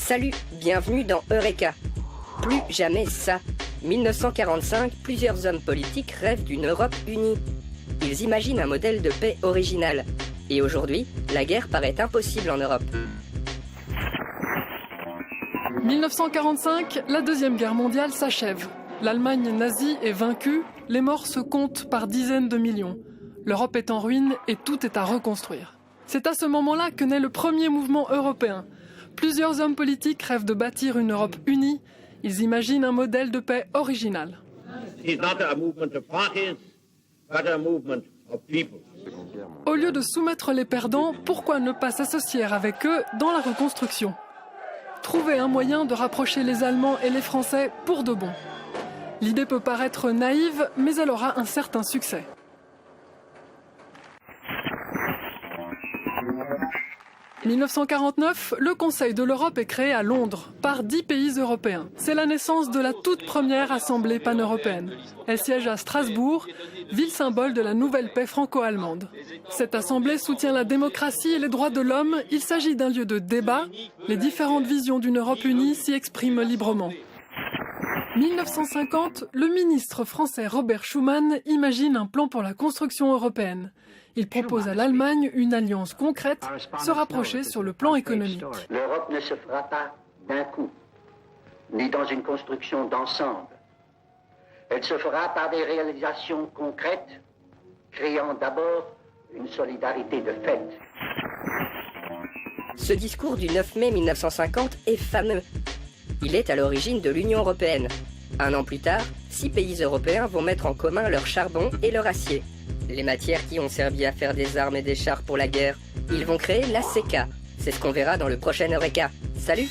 Salut, bienvenue dans Eureka. Plus jamais ça. 1945, plusieurs hommes politiques rêvent d'une Europe unie. Ils imaginent un modèle de paix original. Et aujourd'hui, la guerre paraît impossible en Europe. 1945, la Deuxième Guerre mondiale s'achève. L'Allemagne nazie est vaincue, les morts se comptent par dizaines de millions. L'Europe est en ruine et tout est à reconstruire. C'est à ce moment-là que naît le premier mouvement européen. Plusieurs hommes politiques rêvent de bâtir une Europe unie. Ils imaginent un modèle de paix original. Au lieu de soumettre les perdants, pourquoi ne pas s'associer avec eux dans la reconstruction ? Trouver un moyen de rapprocher les Allemands et les Français pour de bon. L'idée peut paraître naïve, mais elle aura un certain succès. En 1949, le Conseil de l'Europe est créé à Londres par 10 pays européens. C'est la naissance de la toute première Assemblée pan-européenne. Elle siège à Strasbourg, ville symbole de la nouvelle paix franco-allemande. Cette assemblée soutient la démocratie et les droits de l'homme. Il s'agit d'un lieu de débat. Les différentes visions d'une Europe unie s'y expriment librement. 1950, le ministre français Robert Schuman imagine un plan pour la construction européenne. Il propose à l'Allemagne une alliance concrète, se rapprocher sur le plan économique. L'Europe ne se fera pas d'un coup, ni dans une construction d'ensemble. Elle se fera par des réalisations concrètes, créant d'abord une solidarité de fait. Ce discours du 9 mai 1950 est fameux. Il est à l'origine de l'Union européenne. Un an plus tard, 6 pays européens vont mettre en commun leur charbon et leur acier. Les matières qui ont servi à faire des armes et des chars pour la guerre. Ils vont créer la CECA. C'est ce qu'on verra dans le prochain Eureka. Salut!